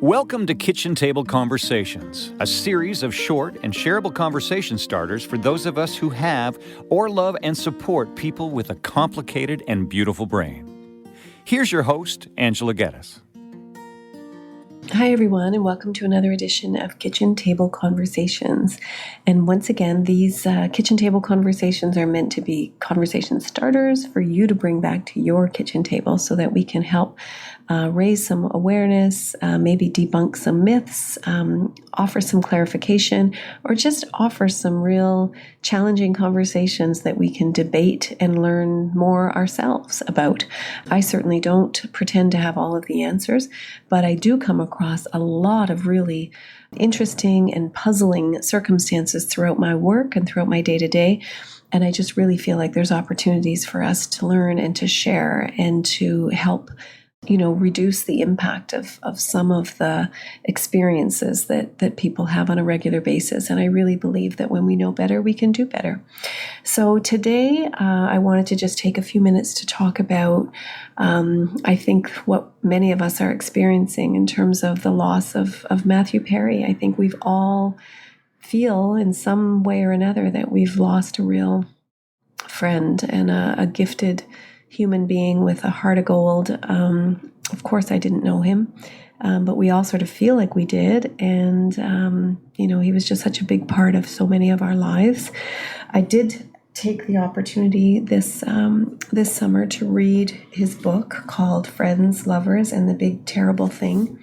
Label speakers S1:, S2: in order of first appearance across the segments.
S1: Welcome to Kitchen Table Conversations, a series of short and shareable conversation starters for those of us who have or love and support people with a complicated and beautiful brain. Here's your host, Angela Geddes.
S2: Hi, everyone, and welcome to another edition of Kitchen Table Conversations. And once again, these kitchen table conversations are meant to be conversation starters for you to bring back to your kitchen table so that we can help raise some awareness, maybe debunk some myths, offer some clarification, or just offer some real challenging conversations that we can debate and learn more ourselves about. I certainly don't pretend to have all of the answers, but I do come across a lot of really interesting and puzzling circumstances throughout my work and throughout my day-to-day. And I just really feel like there's opportunities for us to learn and to share and to help reduce the impact of some of the experiences that people have on a regular basis. And I really believe that when we know better, we can do better. So today, I wanted to just take a few minutes to talk about, I think, what many of us are experiencing in terms of the loss of Matthew Perry. I think we've all feel in some way or another that we've lost a real friend and a gifted human being with a heart of gold. Of course, I didn't know him, but we all sort of feel like we did. And, he was just such a big part of so many of our lives. I did take the opportunity this summer to read his book called Friends, Lovers, and the Big Terrible Thing.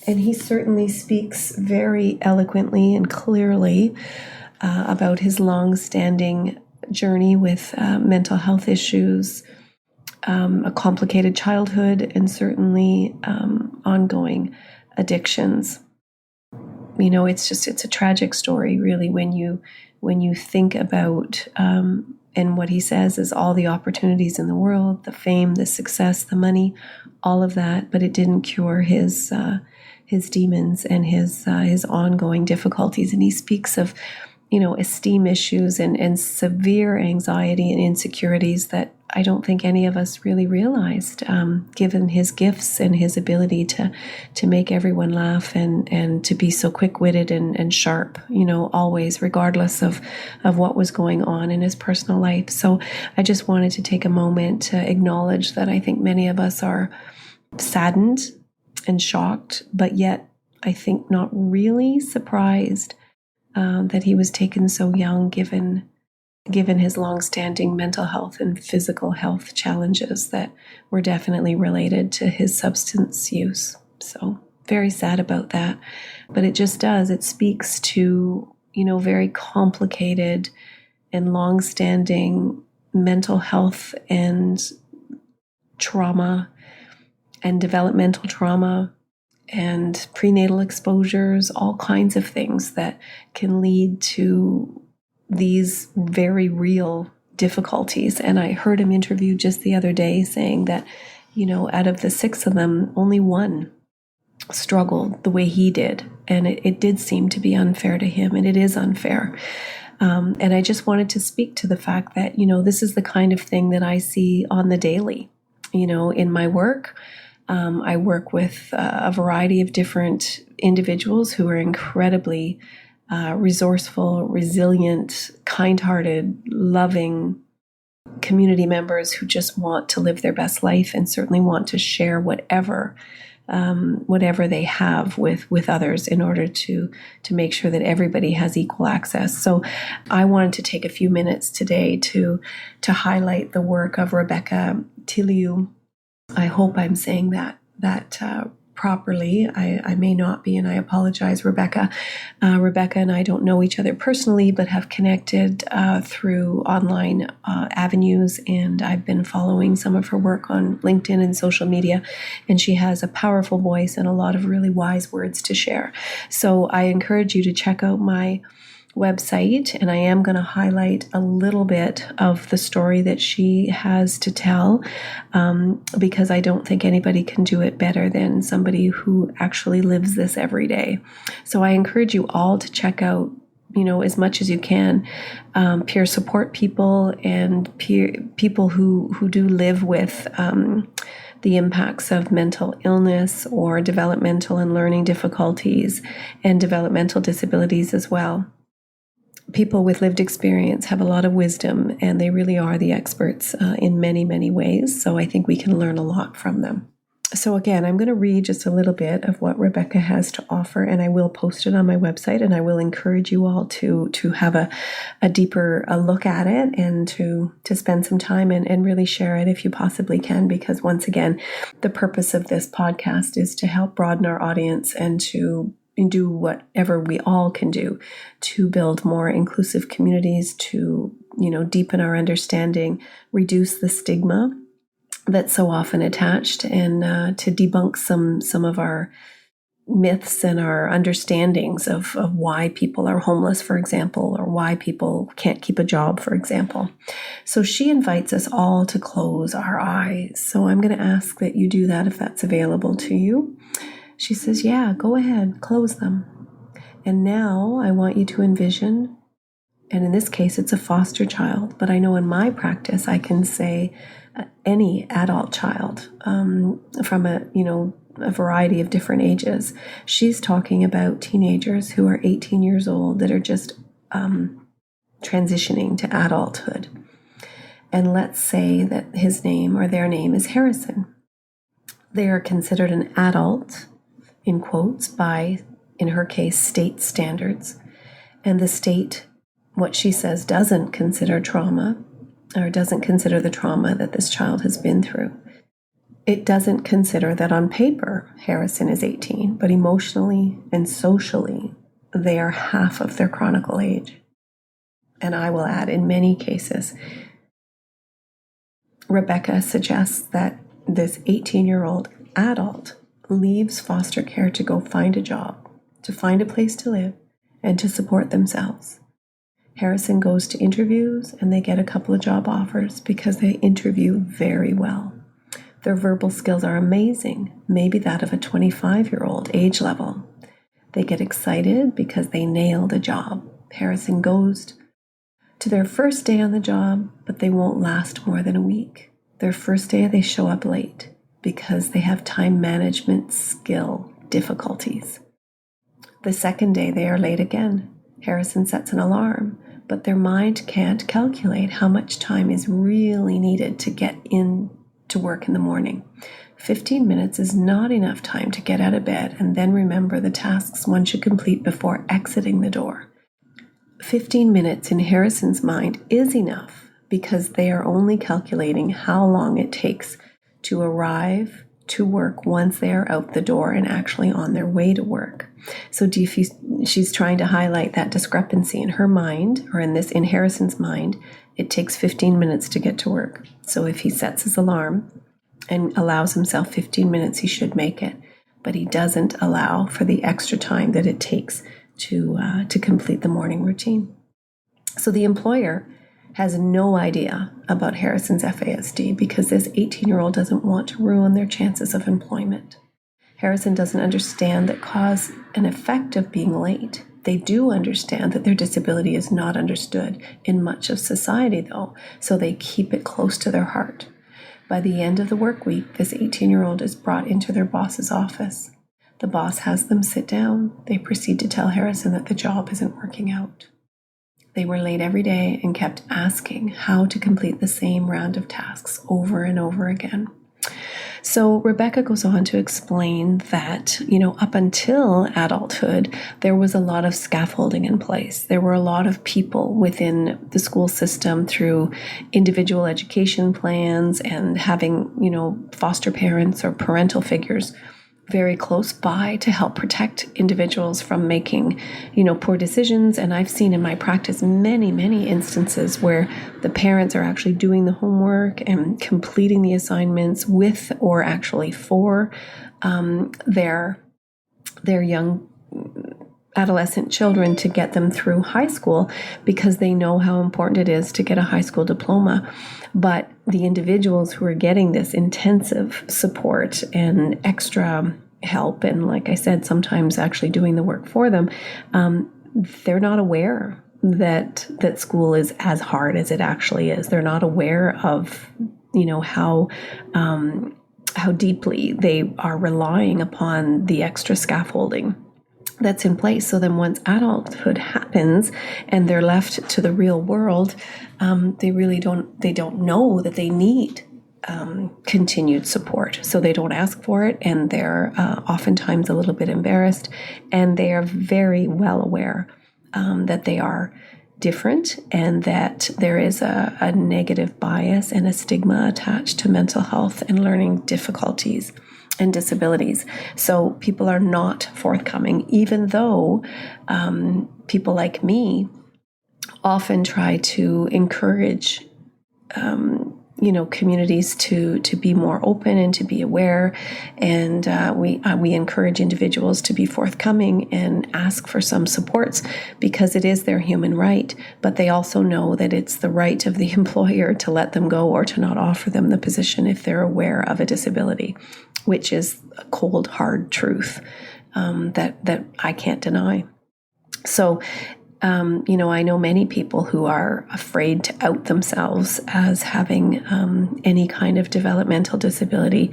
S2: And he certainly speaks very eloquently and clearly about his long-standing journey with mental health issues, a complicated childhood, and certainly ongoing addictions. It's a tragic story, really, when you think about, and what he says is all the opportunities in the world, the fame, the success, the money, all of that, but it didn't cure his demons and his ongoing difficulties. And he speaks of esteem issues and severe anxiety and insecurities that I don't think any of us really realized, given his gifts and his ability to make everyone laugh and to be so quick-witted and sharp, always, regardless of what was going on in his personal life. So I just wanted to take a moment to acknowledge that I think many of us are saddened and shocked, but yet I think not really surprised that he was taken so young, given his long-standing mental health and physical health challenges that were definitely related to his substance use. So very sad about that. But it just does. It speaks to, very complicated and long-standing mental health and trauma and developmental trauma and prenatal exposures, all kinds of things that can lead to these very real difficulties. And I heard him interviewed just the other day saying that, out of the 6 of them, only one struggled the way he did. And it did seem to be unfair to him, and it is unfair. And I just wanted to speak to the fact that, this is the kind of thing that I see on the daily, in my work. I work with a variety of different individuals who are incredibly resourceful, resilient, kind-hearted, loving community members who just want to live their best life and certainly want to share whatever they have with others in order to make sure that everybody has equal access. So I wanted to take a few minutes today to highlight the work of Rebecca Tilliou. I hope I'm saying that properly. I may not be, and I apologize, Rebecca. Rebecca and I don't know each other personally, but have connected through online avenues, and I've been following some of her work on LinkedIn and social media, and she has a powerful voice and a lot of really wise words to share. So I encourage you to check out my website, and I am going to highlight a little bit of the story that she has to tell, because I don't think anybody can do it better than somebody who actually lives this every day. So I encourage you all to check out, as much as you can, peer support people and people who do live with the impacts of mental illness or developmental and learning difficulties and developmental disabilities as well. People with lived experience have a lot of wisdom, and they really are the experts in many, many ways. So I think we can learn a lot from them. So again, I'm going to read just a little bit of what Rebecca has to offer, and I will post it on my website, and I will encourage you all to have a deeper look at it and to spend some time and really share it if you possibly can, because once again, the purpose of this podcast is to help broaden our audience and to do whatever we all can do to build more inclusive communities, to, deepen our understanding, reduce the stigma that's so often attached, and to debunk some of our myths and our understandings of why people are homeless, for example, or why people can't keep a job, for example. So she invites us all to close our eyes. So I'm going to ask that you do that if that's available to you. She says, yeah, go ahead, close them. And now I want you to envision, and in this case, it's a foster child, but I know in my practice, I can say any adult child from a variety of different ages. She's talking about teenagers who are 18 years old that are just transitioning to adulthood. And let's say that his name or their name is Harrison. They are considered an adult, in quotes, by, in her case, state standards. And the state, what she says, doesn't consider trauma, or doesn't consider the trauma that this child has been through. It doesn't consider that on paper, Harrison is 18, but emotionally and socially, they are half of their chronicle age. And I will add, in many cases, Rebecca suggests that this 18-year-old adult leaves foster care to go find a job, to find a place to live, and to support themselves. Harrison goes to interviews, and they get a couple of job offers because they interview very well. Their verbal skills are amazing, maybe that of a 25-year-old age level. They get excited because they nailed a job. Harrison goes to their first day on the job, but they won't last more than a week. Their first day, they show up late because they have time management skill difficulties. The second day, they are late again. Harrison sets an alarm, but their mind can't calculate how much time is really needed to get in to work in the morning. 15 minutes is not enough time to get out of bed and then remember the tasks one should complete before exiting the door. 15 minutes in Harrison's mind is enough because they are only calculating how long it takes to arrive to work once they are out the door and actually on their way to work. So she's trying to highlight that discrepancy in her mind, or in Harrison's mind, it takes 15 minutes to get to work. So if he sets his alarm and allows himself 15 minutes, he should make it. But he doesn't allow for the extra time that it takes to complete the morning routine. So the employer has no idea about Harrison's FASD because this 18-year-old doesn't want to ruin their chances of employment. Harrison doesn't understand the cause and effect of being late. They do understand that their disability is not understood in much of society, though, so they keep it close to their heart. By the end of the work week, this 18-year-old is brought into their boss's office. The boss has them sit down. They proceed to tell Harrison that the job isn't working out. They were late every day and kept asking how to complete the same round of tasks over and over again. So Rebecca goes on to explain that, up until adulthood, there was a lot of scaffolding in place. There were a lot of people within the school system through individual education plans and having, foster parents or parental figures very close by to help protect individuals from making, poor decisions. And I've seen in my practice many, many instances where the parents are actually doing the homework and completing the assignments with or actually for their young adolescent children to get them through high school because they know how important it is to get a high school diploma. But the individuals who are getting this intensive support and extra help, and like I said, sometimes actually doing the work for them, they're not aware that school is as hard as it actually is. They're not aware of, how how deeply they are relying upon the extra scaffolding that's in place. So then once adulthood happens and they're left to the real world, they don't know that they need continued support. So they don't ask for it, and they're oftentimes a little bit embarrassed, and they are very well aware that they are different and that there is a negative bias and a stigma attached to mental health and learning difficulties and disabilities. So people are not forthcoming, even though people like me often try to encourage communities to be more open and to be aware, and we encourage individuals to be forthcoming and ask for some supports, because it is their human right, but they also know that it's the right of the employer to let them go or to not offer them the position if they're aware of a disability, which is a cold, hard truth that I can't deny. So I know many people who are afraid to out themselves as having any kind of developmental disability,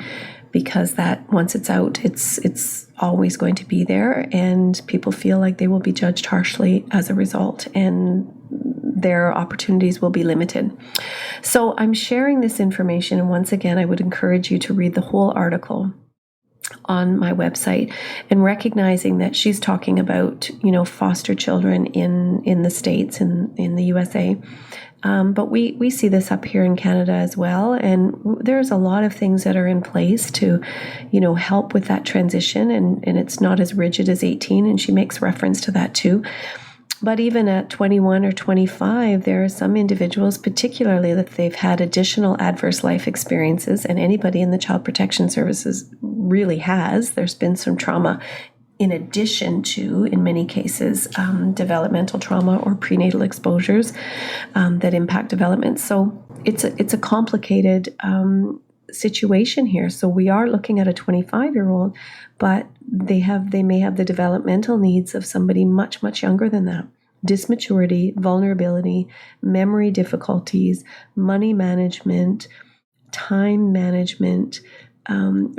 S2: because that once it's out, it's always going to be there, and people feel like they will be judged harshly as a result, and their opportunities will be limited. So I'm sharing this information, and once again, I would encourage you to read the whole article on my website, and recognizing that she's talking about, foster children in the States and in the USA. But we see this up here in Canada as well. And there's a lot of things that are in place to, help with that transition. And it's not as rigid as 18. And she makes reference to that too. But even at 21 or 25, there are some individuals, particularly if they've had additional adverse life experiences, and anybody in the Child Protection Services really has. There's been some trauma in addition to, in many cases, developmental trauma or prenatal exposures that impact development. So it's a complicated situation here. So we are looking at a 25-year-old, but they may have the developmental needs of somebody much, much younger than that. Dysmaturity, vulnerability, memory difficulties, money management, time management,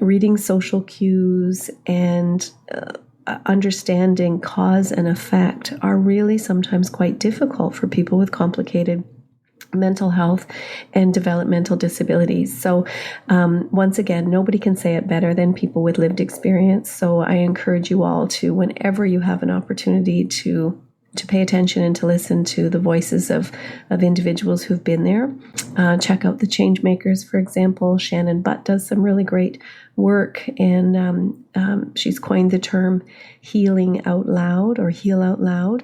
S2: reading social cues, and understanding cause and effect are really sometimes quite difficult for people with complicated mental health and developmental disabilities. So once again, nobody can say it better than people with lived experience. So I encourage you all to, whenever you have an opportunity, to pay attention and to listen to the voices of individuals who've been there. Check out the Changemakers, for example. Shannon Butt does some really great work, and she's coined the term healing out loud, or heal out loud.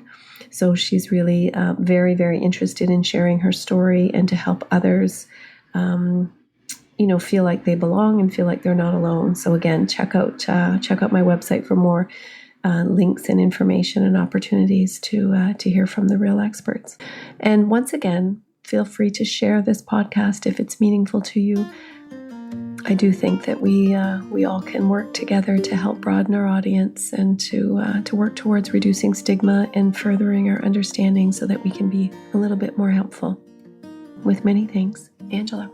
S2: So she's really very, very interested in sharing her story and to help others, feel like they belong and feel like they're not alone. So again, check out my website for more links and information and opportunities to hear from the real experts. And once again, feel free to share this podcast if it's meaningful to you. I do think that we all can work together to help broaden our audience and to work towards reducing stigma and furthering our understanding so that we can be a little bit more helpful. With many thanks, Angela.